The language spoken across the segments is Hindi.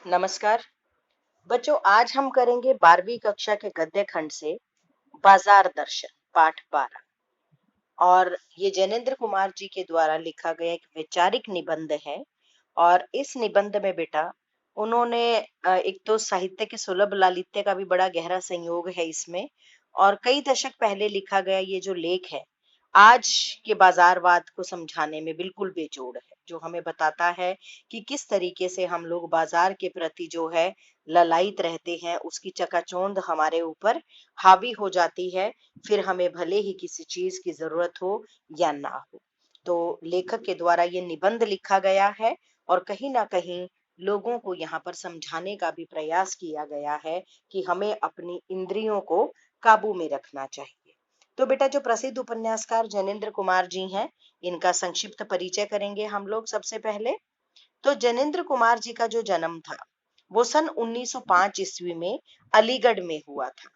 नमस्कार बच्चों, आज हम करेंगे 12वीं कक्षा के गद्य खंड से बाजार दर्शन पाठ 12। और ये जैनेन्द्र कुमार जी के द्वारा लिखा गया एक वैचारिक निबंध है। और इस निबंध में बेटा उन्होंने एक तो साहित्य के सुलभ लालित्य का भी बड़ा गहरा संयोग है इसमें। और कई दशक पहले लिखा गया ये जो लेख है आज के बाजारवाद को समझाने में बिल्कुल बेजोड़ है, जो हमें बताता है कि किस तरीके से हम लोग बाजार के प्रति जो है ललायित रहते हैं, उसकी चकाचौंध हमारे ऊपर हावी हो जाती है, फिर हमें भले ही किसी चीज की जरूरत हो या ना हो। तो लेखक के द्वारा ये निबंध लिखा गया है और कहीं ना कहीं लोगों को यहाँ पर समझाने का भी प्रयास किया गया है कि हमें अपनी इंद्रियों को काबू में रखना चाहिए। तो बेटा जो प्रसिद्ध उपन्यासकार जैनेन्द्र कुमार जी हैं, इनका संक्षिप्त परिचय करेंगे हम लोग सबसे पहले। तो जैनेन्द्र कुमार जी का जो जन्म था वो सन 1905 ईस्वी में अलीगढ़ में हुआ था।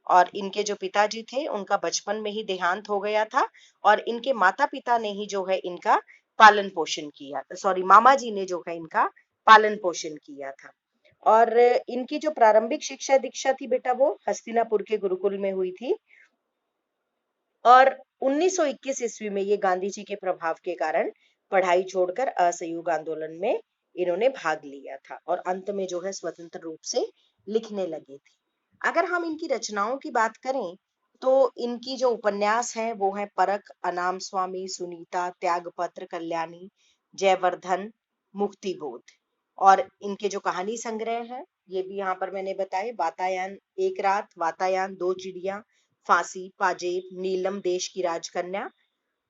और इनके जो पिताजी थे उनका बचपन में ही देहांत हो गया था। और इनके माता पिता ने ही जो है इनका पालन पोषण किया, सॉरी मामा जी ने जो है इनका पालन पोषण किया था। और इनकी जो प्रारंभिक शिक्षा दीक्षा थी बेटा वो हस्तिनापुर के गुरुकुल में हुई थी। और 1921 ईस्वी में ये गांधी जी के प्रभाव के कारण पढ़ाई छोड़कर असहयोग आंदोलन में इन्होंने भाग लिया था और अंत में जो है स्वतंत्र रूप से लिखने लगे थे। अगर हम इनकी रचनाओं की बात करें तो इनकी जो उपन्यास है वो है परख, अनाम स्वामी, सुनीता, त्यागपत्र, कल्याणी, जयवर्धन, मुक्तिबोध। और इनके जो कहानी संग्रह है ये भी यहाँ पर मैंने बताए, वातायन, एक रात, वातायन, दो चिड़िया, फांसी, पाजेब, नीलम, देश की राजकन्या।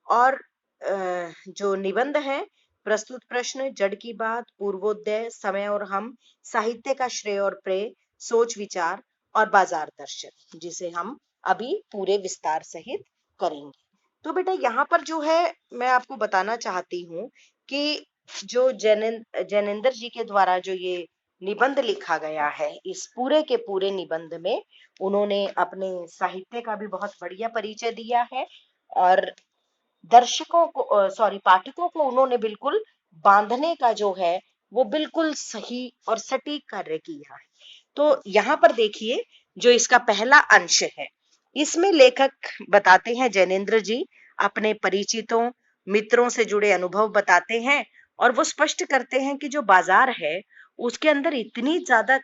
और जो निबंध है, प्रस्तुत प्रश्न, जड़ की बात, पूर्वोदय, समय और हम, साहित्य का श्रेय और प्रेय, सोच विचार और बाजार दर्शन, जिसे हम अभी पूरे विस्तार सहित करेंगे। तो बेटा यहाँ पर जो है मैं आपको बताना चाहती हूँ कि जो जैनेन्द्र जी के द्वारा जो ये निबंध लिखा गया है, इस पूरे के पूरे निबंध में उन्होंने अपने साहित्य का भी बहुत बढ़िया परिचय दिया है। और दर्शकों को, सॉरी पाठकों को उन्होंने बिल्कुल बांधने का जो है वो बिल्कुल सही और सटीक कार्य किया है। तो यहाँ पर देखिए जो इसका पहला अंश है, इसमें लेखक बताते हैं, जैनेन्द्र जी अपने परिचितों मित्रों से जुड़े अनुभव बताते हैं। और वो स्पष्ट करते हैं कि जो बाजार है उसके अंदर इतनी ज्यादा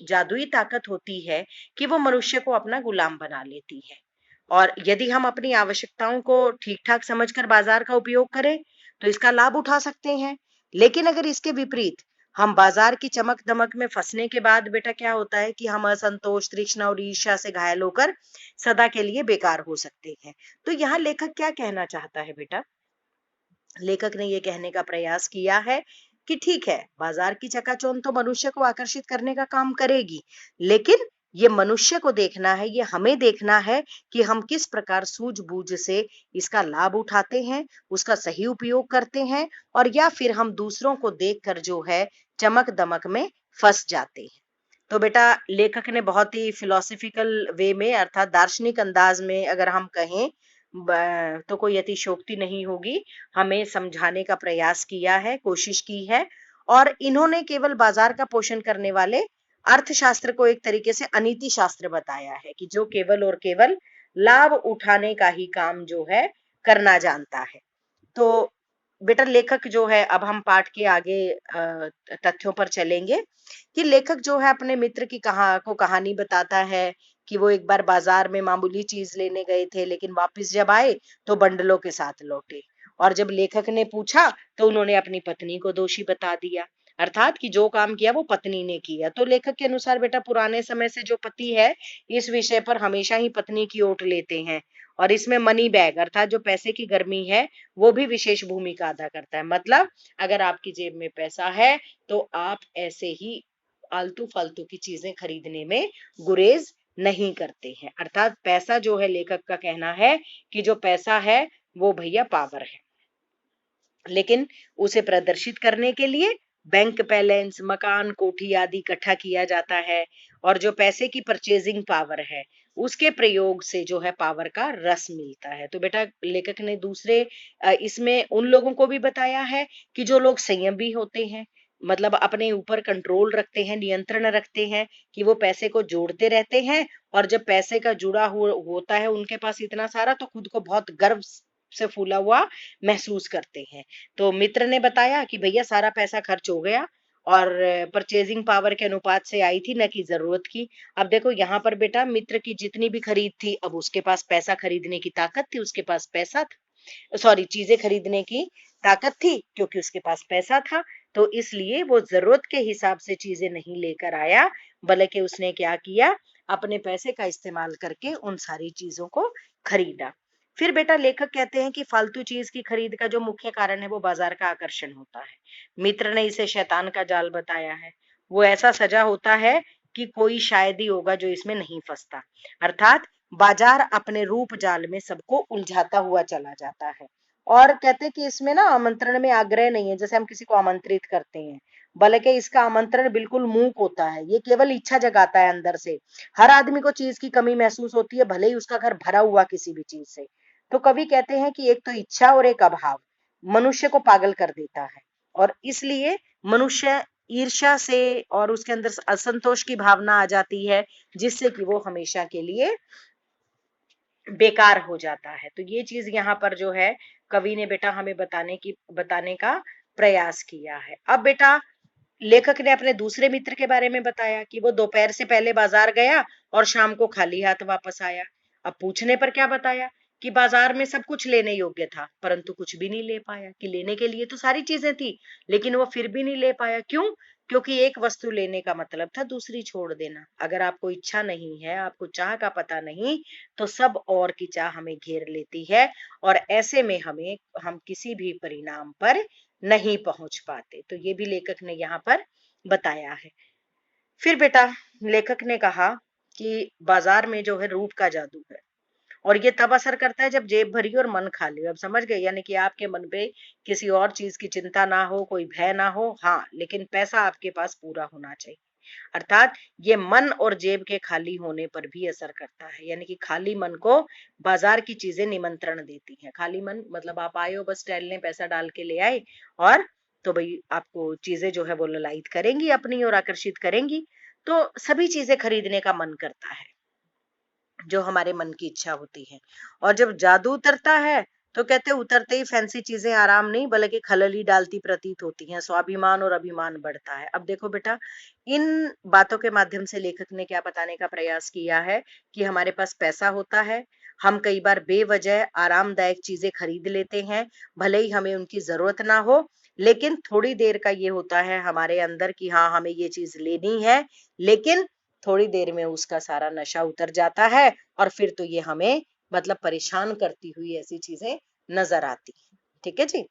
जादुई ताकत होती है कि वो मनुष्य को अपना गुलाम बना लेती है। और यदि हम अपनी आवश्यकताओं को ठीक ठाक समझकर बाजार का उपयोग करें तो इसका लाभ उठा सकते हैं। लेकिन अगर इसके विपरीत हम बाजार की चमक दमक में फंसने के बाद बेटा क्या होता है कि हम असंतोष, तृष्णा और ईर्ष्या से घायल होकर सदा के लिए बेकार हो सकते हैं। तो यहाँ लेखक क्या कहना चाहता है बेटा? लेखक ने ये कहने का प्रयास किया है कि ठीक है, बाजार की चकाचौंध तो मनुष्य को आकर्षित करने का काम करेगी, लेकिन ये मनुष्य को देखना है, ये हमें देखना है कि हम किस प्रकार सूझबूझ से इसका लाभ उठाते हैं, उसका सही उपयोग करते हैं, और या फिर हम दूसरों को देखकर जो है चमक दमक में फंस जाते हैं। तो बेटा लेखक ने बहुत ही फिलोसफिकल वे में, अर्थात दार्शनिक अंदाज में अगर हम कहें तो कोई अतिशयोक्ति नहीं होगी, हमें समझाने का प्रयास किया है, कोशिश की है। और इन्होंने केवल बाजार का पोषण करने वाले अर्थशास्त्र को एक तरीके से अनीति शास्त्र बताया है कि जो केवल और केवल लाभ उठाने का ही काम जो है करना जानता है। तो बेटा लेखक जो है, अब हम पाठ के आगे तथ्यों पर चलेंगे कि लेखक जो है अपने मित्र की कहानी बताता है कि वो एक बार बाजार में मामूली चीज लेने गए थे, लेकिन वापस जब आए तो बंडलों के साथ लौटे। और जब लेखक ने पूछा तो उन्होंने अपनी पत्नी को दोषी बता दिया, अर्थात कि जो काम किया वो पत्नी ने किया। तो लेखक के अनुसार बेटा पुराने समय से जो पति है इस विषय पर हमेशा ही पत्नी की ओट लेते हैं। और इसमें मनी बैग अर्थात जो पैसे की गर्मी है वो भी विशेष भूमिका अदा करता है। मतलब अगर आपकी जेब में पैसा है तो आप ऐसे ही आलतू फालतू की चीजें खरीदने में गुरेज नहीं करते हैं। अर्थात पैसा जो है, लेखक का कहना है कि जो पैसा है वो भैया पावर है, लेकिन उसे प्रदर्शित करने के लिए बैंक बैलेंस, मकान, कोठी आदि इकट्ठा किया जाता है। और जो पैसे की परचेजिंग पावर है उसके प्रयोग से जो है पावर का रस मिलता है। तो बेटा लेखक ने दूसरे इसमें उन लोगों को भी बताया है कि जो लोग संयमी होते हैं, मतलब अपने ऊपर कंट्रोल रखते हैं, नियंत्रण रखते हैं कि वो पैसे को जोड़ते रहते हैं, और जब पैसे का जुड़ा होता है उनके पास इतना सारा, तो खुद को बहुत गर्व से फूला हुआ महसूस करते हैं। तो मित्र ने बताया कि भैया सारा पैसा खर्च हो गया और परचेजिंग पावर के अनुपात से आई थी, न कि जरूरत की। अब देखो यहाँ पर बेटा, मित्र की जितनी भी खरीद थी, अब उसके पास पैसा खरीदने की ताकत थी, उसके पास पैसा था, सॉरी, चीजें खरीदने की ताकत थी क्योंकि उसके पास पैसा था। तो इसलिए वो जरूरत के हिसाब से चीजें नहीं लेकर आया, बल्कि उसने क्या किया, अपने पैसे का इस्तेमाल करके उन सारी चीजों को खरीदा। फिर बेटा लेखक कहते हैं कि फालतू चीज की खरीद का जो मुख्य कारण है वो बाजार का आकर्षण होता है। मित्र ने इसे शैतान का जाल बताया है। वो ऐसा सजा होता है कि कोई शायद ही होगा जो इसमें नहीं फंसता। अर्थात बाजार अपने रूप जाल में सबको उलझाता हुआ चला जाता है। और कहते हैं कि इसमें ना आमंत्रण में आग्रह नहीं है, जैसे हम किसी को आमंत्रित करते हैं, बल्कि इसका आमंत्रण बिल्कुल मूक होता है, ये केवल इच्छा जगाता है अंदर से। हर आदमी को चीज की कमी महसूस होती है, भले ही उसका घर भरा हुआ किसी भी चीज से। तो कवि कहते हैं कि एक तो इच्छा और एक अभाव मनुष्य को पागल कर देता है, और इसलिए मनुष्य ईर्ष्या से और उसके अंदर असंतोष की भावना आ जाती है, जिससे कि वो हमेशा के लिए बेकार हो जाता है। तो ये चीज यहाँ पर जो है कवि ने बेटा हमें बताने का प्रयास किया है। अब बेटा लेखक ने अपने दूसरे मित्र के बारे में बताया कि वो दोपहर से पहले बाजार गया और शाम को खाली हाथ वापस आया। अब पूछने पर क्या बताया कि बाजार में सब कुछ लेने योग्य था, परंतु कुछ भी नहीं ले पाया। कि लेने के लिए तो सारी चीजें थी, लेकिन वो फिर भी नहीं ले पाया। क्यों? क्योंकि एक वस्तु लेने का मतलब था दूसरी छोड़ देना। अगर आपको इच्छा नहीं है, आपको चाह का पता नहीं, तो सब और की चाह हमें घेर लेती है, और ऐसे में हम किसी भी परिणाम पर नहीं पहुंच पाते। तो ये भी लेखक ने यहाँ पर बताया है। फिर बेटा लेखक ने कहा कि बाजार में जो है रूप का जादू है, और ये तब असर करता है जब जेब भरी और मन खाली हो। अब समझ गए, यानी कि आपके मन पे किसी और चीज की चिंता ना हो, कोई भय ना हो, हाँ, लेकिन पैसा आपके पास पूरा होना चाहिए। अर्थात ये मन और जेब के खाली होने पर भी असर करता है, यानी कि खाली मन को बाजार की चीजें निमंत्रण देती हैं। खाली मन मतलब आप आए हो बस टहलने, पैसा डाल के ले आए, और तो भाई आपको चीजें जो है वो ललायत करेंगी अपनी और आकर्षित करेंगी। तो सभी चीजें खरीदने का मन करता है जो हमारे मन की इच्छा होती है। और जब जादू उतरता है तो कहते उतरते ही फैंसी चीजें आराम नहीं बल्कि खलल ही डालती प्रतीत होती हैं, स्वाभिमान और अभिमान बढ़ता है। अब देखो बेटा, इन बातों के माध्यम से लेखक ने क्या बताने का प्रयास किया है कि हमारे पास पैसा होता है, हम कई बार बेवजह आरामदायक चीजें खरीद लेते हैं, भले ही हमें उनकी जरूरत ना हो, लेकिन थोड़ी देर का ये होता है हमारे अंदर कि हाँ हमें ये चीज लेनी है, लेकिन थोड़ी देर में उसका सारा नशा उतर जाता है, और फिर तो ये हमें मतलब परेशान करती हुई ऐसी चीजें नजर आती हैं। ठीक है जी।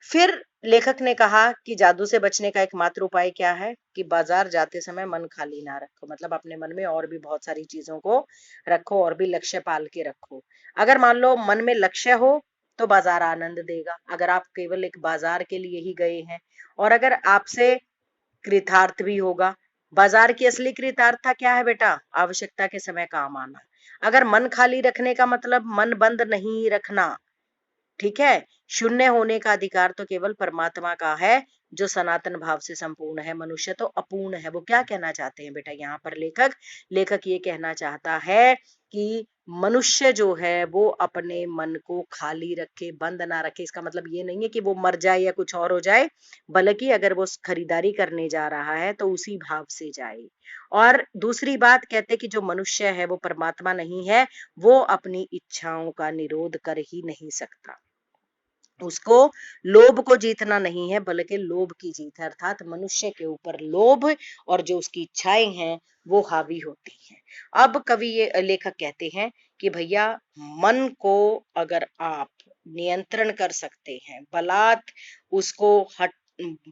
फिर लेखक ने कहा कि जादू से बचने का एकमात्र उपाय क्या है कि बाजार जाते समय मन खाली ना रखो, मतलब अपने मन में और भी बहुत सारी चीजों को रखो और भी लक्ष्य पाल के रखो। अगर मान लो मन में लक्ष्य हो तो बाजार आनंद देगा। अगर आप केवल एक बाजार के लिए ही गए हैं, और अगर आपसे कृतार्थ भी होगा। बाजार की असली कृतार्थता क्या है बेटा? आवश्यकता के समय काम आना। अगर मन खाली रखने का मतलब मन बंद नहीं रखना, ठीक है। शून्य होने का अधिकार तो केवल परमात्मा का है जो सनातन भाव से संपूर्ण है। मनुष्य तो अपूर्ण है। वो क्या कहना चाहते हैं बेटा यहाँ पर लेखक ये कहना चाहता है कि मनुष्य जो है वो अपने मन को खाली रखे, बंद ना रखे। इसका मतलब ये नहीं है कि वो मर जाए या कुछ और हो जाए, बल्कि अगर वो खरीदारी करने जा रहा है तो उसी भाव से जाए। और दूसरी बात कहते हैं कि जो मनुष्य है वो परमात्मा नहीं है, वो अपनी इच्छाओं का निरोध कर ही नहीं सकता। उसको लोभ को जीतना नहीं है बल्कि लोभ की जीत है। अर्थात मनुष्य के ऊपर लोभ और जो उसकी इच्छाएं हैं वो हावी होती हैं। अब कवि ये लेखक कहते हैं कि भैया मन को अगर आप नियंत्रण कर सकते हैं, बलात् उसको हट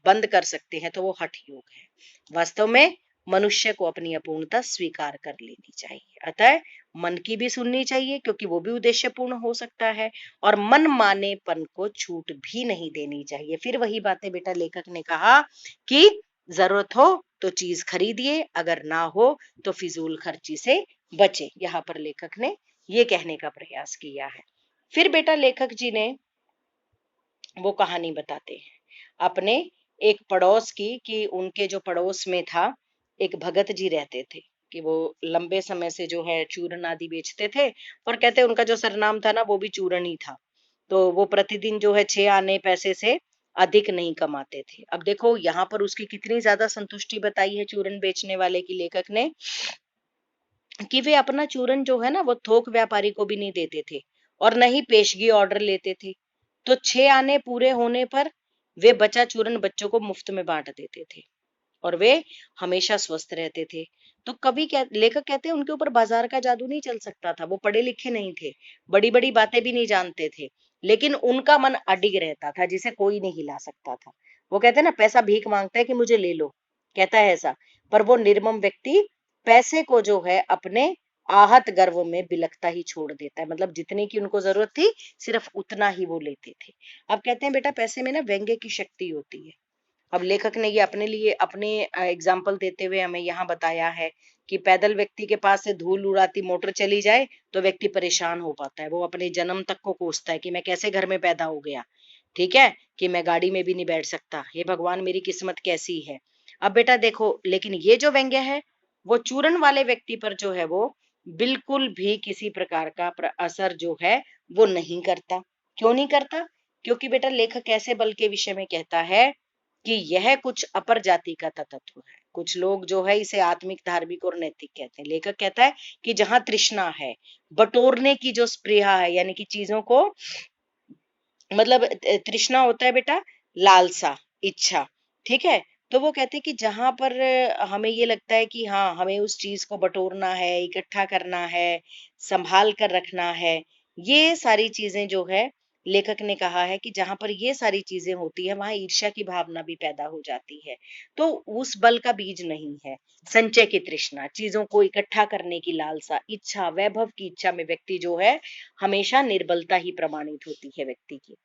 बंद कर सकते हैं, तो वो हठ योग है। वास्तव में मनुष्य को अपनी अपूर्णता स्वीकार कर लेनी चाहिए। अतः मन की भी सुननी चाहिए क्योंकि वो भी उद्देश्यपूर्ण हो सकता है, और मन मानेपन को छूट भी नहीं देनी चाहिए। फिर वही बातें बेटा लेखक ने कहा कि जरूरत हो तो चीज खरीदिए, अगर ना हो तो फिजूल खर्ची से बचे। यहाँ पर लेखक ने ये कहने का प्रयास किया है। फिर बेटा लेखक जी ने वो कहानी बताते हैं अपने एक पड़ोस की, कि उनके जो पड़ोस में था एक भगत जी रहते थे, कि वो लंबे समय से जो है चूर्ण आदि बेचते थे, और कहते हैं उनका जो सरनाम था ना वो भी चूर्ण ही था। तो वो प्रतिदिन जो है 6 आने पैसे से अधिक नहीं कमाते थे। अब देखो यहाँ पर उसकी कितनी ज्यादा संतुष्टि बताई है चूर्ण बेचने वाले की लेखक ने, कि वे अपना चूरन जो है ना वो थोक व्यापारी को भी नहीं देते थे और न ही पेशगी ऑर्डर लेते थे। तो 6 आने पूरे होने पर वे बचा चूरन बच्चों को मुफ्त में बांट देते थे और वे हमेशा स्वस्थ रहते थे। तो लेखक कहते हैं उनके ऊपर बाजार का जादू नहीं चल सकता था, वो पढ़े लिखे नहीं थे, बड़ी बड़ी बातें भी नहीं जानते थे, लेकिन उनका मन अडिग रहता था जिसे कोई नहीं हिला सकता था। वो कहते हैं ना, पैसा भीख मांगता है कि मुझे ले लो, कहता है ऐसा, पर वो निर्मम व्यक्ति पैसे को जो है अपने आहत गर्व में बिलखता ही छोड़ देता है। मतलब जितने की उनको जरूरत थी सिर्फ उतना ही वो लेते थे। अब कहते हैं बेटा पैसे में ना व्यंग्य की शक्ति होती है। अब लेखक ने ये अपने लिए अपने एग्जाम्पल देते हुए हमें यहाँ बताया है कि पैदल व्यक्ति के पास से धूल उड़ाती मोटर चली जाए तो व्यक्ति परेशान हो पाता है, वो अपने जन्म तक को कोसता है कि मैं कैसे घर में पैदा हो गया, ठीक है, कि मैं गाड़ी में भी नहीं बैठ सकता, हे भगवान मेरी किस्मत कैसी है। अब बेटा देखो, लेकिन ये जो व्यंग्य है वो चूरण वाले व्यक्ति पर जो है वो बिल्कुल भी किसी प्रकार का असर जो है वो नहीं करता। क्यों नहीं करता? क्योंकि बेटा लेखक ऐसे बल के विषय में कहता है कि यह कुछ अपर जाति का तत्व है। कुछ लोग जो है इसे आत्मिक, धार्मिक और नैतिक कहते हैं। लेखक कहता है कि जहां तृष्णा है, बटोरने की जो स्पृहा है, यानी कि चीजों को, मतलब तृष्णा होता है बेटा लालसा, इच्छा, ठीक है। तो वो कहते हैं कि जहां पर हमें ये लगता है कि हाँ हमें उस चीज को बटोरना है, इकट्ठा करना है, संभाल कर रखना है, ये सारी चीजें जो है, लेखक ने कहा है कि जहां पर ये सारी चीजें होती है वहां ईर्ष्या की भावना भी पैदा हो जाती है। तो उस बल का बीज नहीं है संचय की तृष्णा, चीजों को इकट्ठा करने की लालसा, इच्छा, वैभव की इच्छा में व्यक्ति जो है हमेशा निर्बलता ही प्रमाणित होती है व्यक्ति की।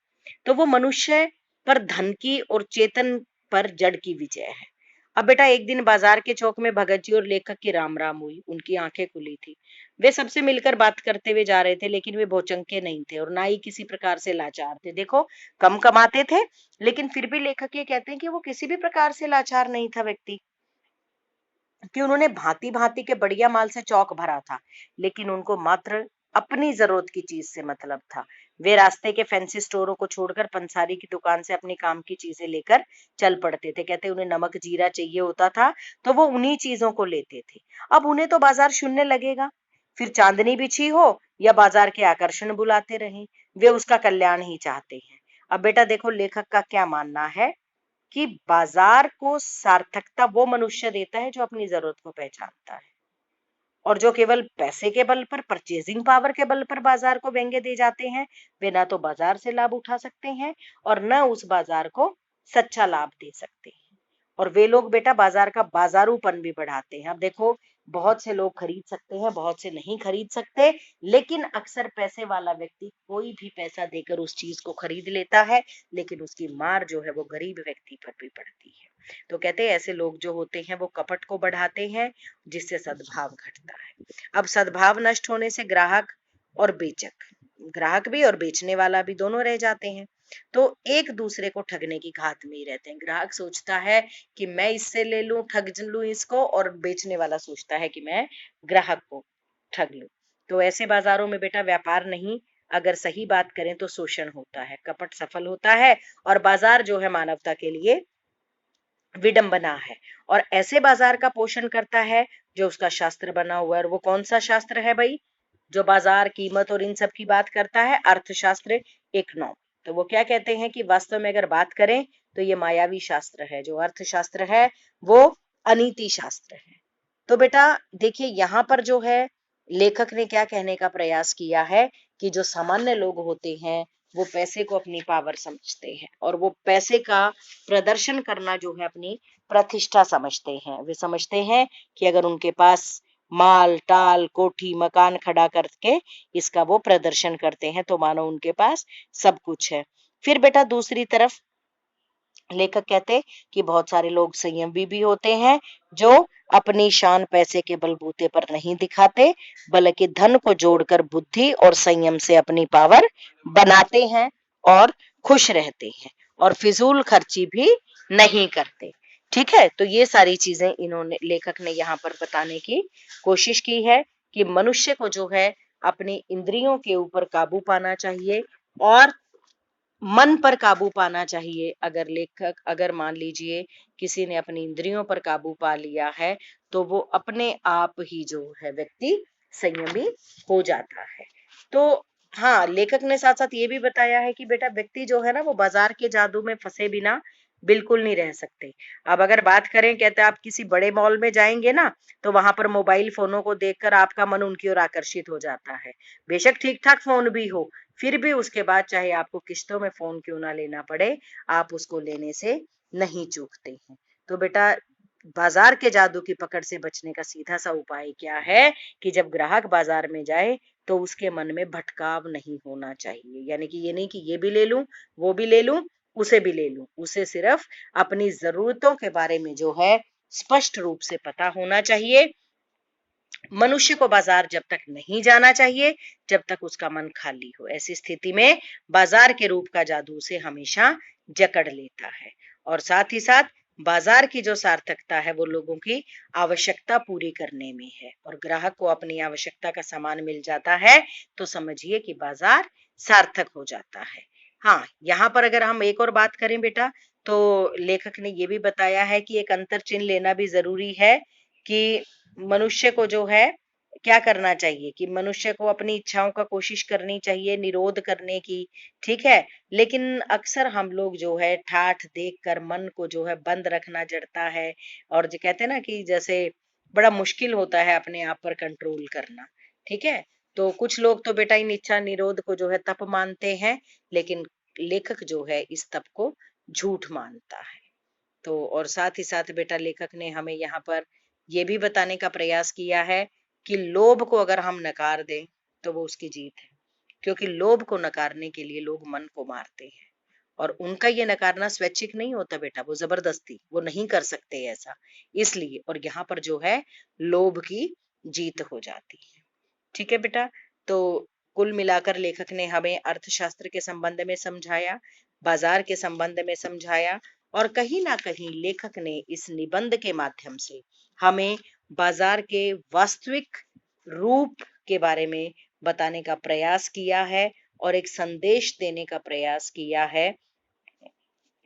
तो वो मनुष्य पर धन की और चेतन पर जड़ की विजय है। अब बेटा एक दिन बाजार के चौक में भगत जी और लेखक की राम राम हुई, उनकी आंखें खुली थी। वे सबसे मिलकर बात करते हुए जा रहे थे, लेकिन वे भौचक्के नहीं थे और ना ही किसी प्रकार से लाचार थे। देखो, कम कमाते थे लेकिन फिर भी लेखक ये कहते हैं कि वो किसी भी प्रकार से लाचार नहीं था व्यक्ति, कि उन्होंने भांति भांति के बढ़िया माल से चौक भरा था, लेकिन उनको मात्र अपनी जरूरत की चीज से मतलब था। वे रास्ते के फैंसी स्टोरों को छोड़कर पंसारी की दुकान से अपने काम की चीजें लेकर चल पड़ते थे। कहते उन्हें नमक जीरा चाहिए होता था तो वो उन्हीं चीजों को लेते थे। अब उन्हें तो बाजार शून्य लगेगा, फिर चांदनी बिछी हो या बाजार के आकर्षण बुलाते रहे, वे उसका कल्याण ही चाहते हैं। अब बेटा देखो, लेखक का क्या मानना है कि बाजार को सार्थकता वो मनुष्य देता है जो अपनी जरूरत को पहचानता है, और जो केवल पैसे के बल पर, परचेजिंग पावर के बल पर बाजार को व्यंग्य दे जाते हैं, वे ना तो बाजार से लाभ उठा सकते हैं और न उस बाजार को सच्चा लाभ दे सकते हैं। और वे लोग बेटा बाजार का बाजारूपन भी बढ़ाते हैं। अब देखो, बहुत से लोग खरीद सकते हैं, बहुत से नहीं खरीद सकते, लेकिन अक्सर पैसे वाला व्यक्ति कोई भी पैसा देकर उस चीज को खरीद लेता है, लेकिन उसकी मार जो है वो गरीब व्यक्ति पर भी पड़ती है। तो कहते हैं ऐसे लोग जो होते हैं वो कपट को बढ़ाते हैं, जिससे सद्भाव घटता है। अब सद्भाव नष्ट होने से ग्राहक और बेचक, ग्राहक भी और बेचने वाला भी दोनों रह जाते हैं, तो एक दूसरे को ठगने की घात में ही रहते हैं। ग्राहक सोचता है कि मैं इससे ले लूं, ठग लूं इसको, और बेचने वाला सोचता है कि मैं ग्राहक को ठग लूं। तो ऐसे बाजारों में बेटा व्यापार नहीं, अगर सही बात करें तो शोषण होता है, कपट सफल होता है और बाजार जो है मानवता के लिए विडंबना है। और ऐसे बाजार का पोषण करता है जो उसका शास्त्र बना हुआ है। और वो कौन सा शास्त्र है भाई? जो बाजार, कीमत और इन सब की बात करता है, अर्थशास्त्र, इकोनॉमी। तो वो क्या कहते हैं कि वास्तव में अगर बात करें तो ये मायावी शास्त्र है, जो अर्थशास्त्र है वो अनीति शास्त्र है। तो बेटा देखिए, यहाँ पर जो है लेखक ने क्या कहने का प्रयास किया है कि जो सामान्य लोग होते हैं वो पैसे को अपनी पावर समझते हैं और वो पैसे का प्रदर्शन करना जो है अपनी प्रतिष्ठा समझते हैं। वे समझते हैं कि अगर उनके पास माल टाल कोठी मकान खड़ा करके इसका वो प्रदर्शन करते हैं तो मानो उनके पास सब कुछ है। फिर बेटा दूसरी तरफ लेखक कहते कि बहुत सारे लोग संयमी भी होते हैं, जो अपनी शान पैसे के बलबूते पर नहीं दिखाते, बल्कि धन को जोड़कर बुद्धि और संयम से अपनी पावर बनाते हैं और खुश रहते हैं और फिजूल खर्ची भी नहीं करते। ठीक है, तो ये सारी चीजें इन्होंने लेखक ने यहाँ पर बताने की कोशिश की है कि मनुष्य को जो है अपनी इंद्रियों के ऊपर काबू पाना चाहिए और मन पर काबू पाना चाहिए। अगर मान लीजिए किसी ने अपनी इंद्रियों पर काबू पा लिया है तो वो अपने आप ही जो है व्यक्ति संयमी हो जाता है। तो हाँ, लेखक ने साथ साथ ये भी बताया है कि बेटा व्यक्ति जो है ना वो बाजार के जादू में फंसे बिना बिल्कुल नहीं रह सकते। अब अगर बात करें, कहते हैं आप किसी बड़े मॉल में जाएंगे ना तो वहां पर मोबाइल फोनों को देखकर आपका मन उनकी ओर आकर्षित हो जाता है। बेशक ठीक ठाक फोन भी हो, फिर भी उसके बाद चाहे आपको किस्तों में फोन क्यों ना लेना पड़े, आप उसको लेने से नहीं चूकते हैं। तो बेटा बाजार के जादू की पकड़ से बचने का सीधा सा उपाय क्या है कि जब ग्राहक बाजार में जाए तो उसके मन में भटकाव नहीं होना चाहिए। यानी कि ये नहीं कि ये भी ले लूं, वो भी ले लूं, उसे भी ले लूं। उसे सिर्फ अपनी जरूरतों के बारे में जो है स्पष्ट रूप से पता होना चाहिए। मनुष्य को बाजार जब तक नहीं जाना चाहिए जब तक उसका मन खाली हो। ऐसी स्थिति में बाजार के रूप का जादू उसे हमेशा जकड़ लेता है। और साथ ही साथ बाजार की जो सार्थकता है वो लोगों की आवश्यकता पूरी करने में है, और ग्राहक को अपनी आवश्यकता का सामान मिल जाता है तो समझिए कि बाजार सार्थक हो जाता है। हाँ, यहाँ पर अगर हम एक और बात करें बेटा, तो लेखक ने ये भी बताया है कि एक अंतर चिन्ह लेना भी जरूरी है कि मनुष्य को जो है क्या करना चाहिए कि मनुष्य को अपनी इच्छाओं का कोशिश करनी चाहिए निरोध करने की। ठीक है, लेकिन अक्सर हम लोग जो है ठाठ देखकर मन को जो है बंद रखना जड़ता है, और जो कहते हैं ना कि जैसे बड़ा मुश्किल होता है अपने आप पर कंट्रोल करना। ठीक है, तो कुछ लोग तो बेटा इन इच्छा निरोध को जो है तप मानते हैं, लेकिन लेखक जो है इस तप को झूठ मानता है। तो और साथ ही साथ बेटा लेखक ने हमें यहाँ पर ये भी बताने का प्रयास किया है कि लोभ को अगर हम नकार दें तो वो उसकी जीत है, क्योंकि लोभ को नकारने के लिए लोग मन को मारते हैं, और उनका ये नकारना स्वैच्छिक नहीं होता बेटा, वो जबरदस्ती, वो नहीं कर सकते ऐसा। इसलिए और यहाँ पर जो है लोभ की जीत हो जाती है। ठीक है बेटा, तो कुल मिलाकर लेखक ने हमें अर्थशास्त्र के संबंध में समझाया, बाजार के संबंध में समझाया, और कहीं ना कहीं लेखक ने इस निबंध के माध्यम से हमें बाजार के वास्तविक रूप के बारे में बताने का प्रयास किया है और एक संदेश देने का प्रयास किया है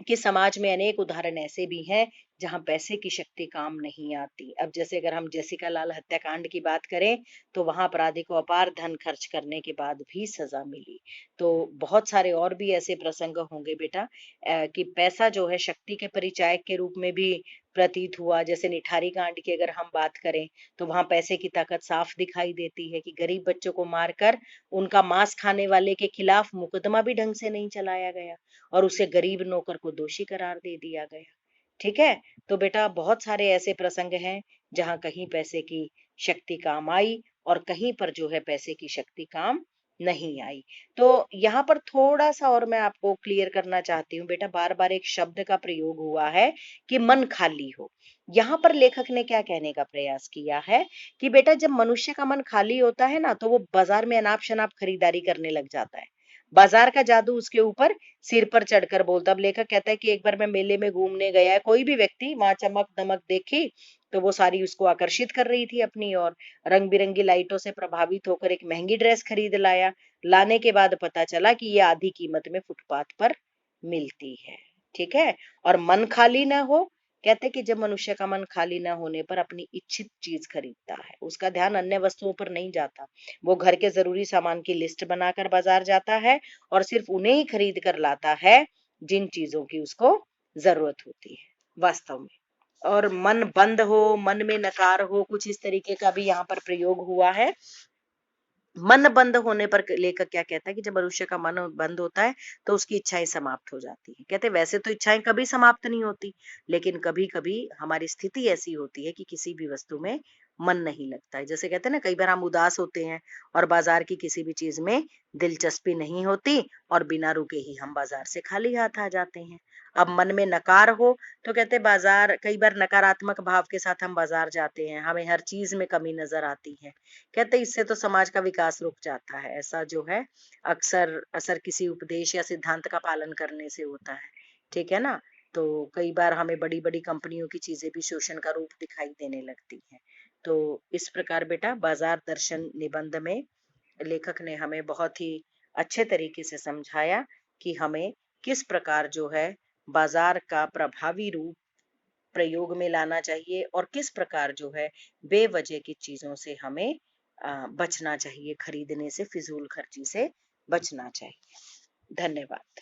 कि समाज में अनेक उदाहरण ऐसे भी हैं जहां पैसे की शक्ति काम नहीं आती। अब जैसे अगर हम जेसिका लाल हत्याकांड की बात करें तो वहां अपराधी को अपार धन खर्च करने के बाद भी सजा मिली। तो बहुत सारे और भी ऐसे प्रसंग होंगे बेटा, कि पैसा जो है शक्ति के परिचायक के रूप में भी प्रतीत हुआ। जैसे निठारी कांड की अगर हम बात करें तो वहां पैसे की ताकत साफ दिखाई देती है कि गरीब बच्चों को मारकर उनका मांस खाने वाले के खिलाफ मुकदमा भी ढंग से नहीं चलाया गया और उसे गरीब नौकर को दोषी करार दे दिया गया। ठीक है, तो बेटा बहुत सारे ऐसे प्रसंग हैं जहां कहीं पैसे की शक्ति काम आई और कहीं पर जो है पैसे की शक्ति काम नहीं आई। तो यहाँ पर थोड़ा सा और मैं आपको क्लियर करना चाहती हूँ बेटा, बार बार एक शब्द का प्रयोग हुआ है कि मन खाली हो। यहाँ पर लेखक ने क्या कहने का प्रयास किया है कि बेटा जब मनुष्य का मन खाली होता है ना तो वो बाजार में अनाप शनाप खरीदारी करने लग जाता है। बाजार का जादू उसके ऊपर सिर पर चढ़कर बोलता। अब लेखक कहता है कि एक बार मैं मेले में घूमने गया है, कोई भी व्यक्ति वहां चमक दमक देखी तो वो सारी उसको आकर्षित कर रही थी अपनी ओर। रंग बिरंगी लाइटों से प्रभावित होकर एक महंगी ड्रेस खरीद लाया। लाने के बाद पता चला कि ये आधी कीमत में फुटपाथ पर मिलती है। ठीक है, और मन खाली ना हो, कहते कि जब मनुष्य का मन खाली ना होने पर अपनी इच्छित चीज खरीदता है, उसका ध्यान अन्य वस्तुओं पर नहीं जाता। वो घर के जरूरी सामान की लिस्ट बनाकर बाजार जाता है और सिर्फ उन्हें ही खरीद कर लाता है जिन चीजों की उसको जरूरत होती है वास्तव में। और मन बंद हो, मन में नकार हो, कुछ इस तरीके का भी यहाँ पर प्रयोग हुआ है। मन बंद होने पर लेखक क्या कहता है कि जब मनुष्य का मन बंद होता है तो उसकी इच्छाएं समाप्त हो जाती है। कहते हैं वैसे तो इच्छाएं कभी समाप्त नहीं होती, लेकिन कभी कभी हमारी स्थिति ऐसी होती है कि किसी भी वस्तु में मन नहीं लगता है। जैसे कहते हैं ना, कई बार हम उदास होते हैं और बाजार की किसी भी चीज में दिलचस्पी नहीं होती और बिना रुके ही हम बाजार से खाली हाथ आ जाते हैं। अब मन में नकार हो तो कहते हैं बाजार, कई बार नकारात्मक भाव के साथ हम बाजार जाते हैं, हमें हर चीज में कमी नजर आती है। कहते इससे तो समाज का विकास रुक जाता है। ऐसा जो है अक्सर असर किसी उपदेश या सिद्धांत का पालन करने से होता है। ठीक है ना, तो कई बार हमें बड़ी बड़ी कंपनियों की चीजें भी शोषण का रूप दिखाई देने लगती हैं। तो इस प्रकार बेटा बाजार दर्शन निबंध में लेखक ने हमें बहुत ही अच्छे तरीके से समझाया कि हमें किस प्रकार जो है बाजार का प्रभावी रूप प्रयोग में लाना चाहिए और किस प्रकार जो है बेवजह की चीजों से हमें बचना चाहिए, खरीदने से, फिजूल खर्ची से बचना चाहिए। धन्यवाद।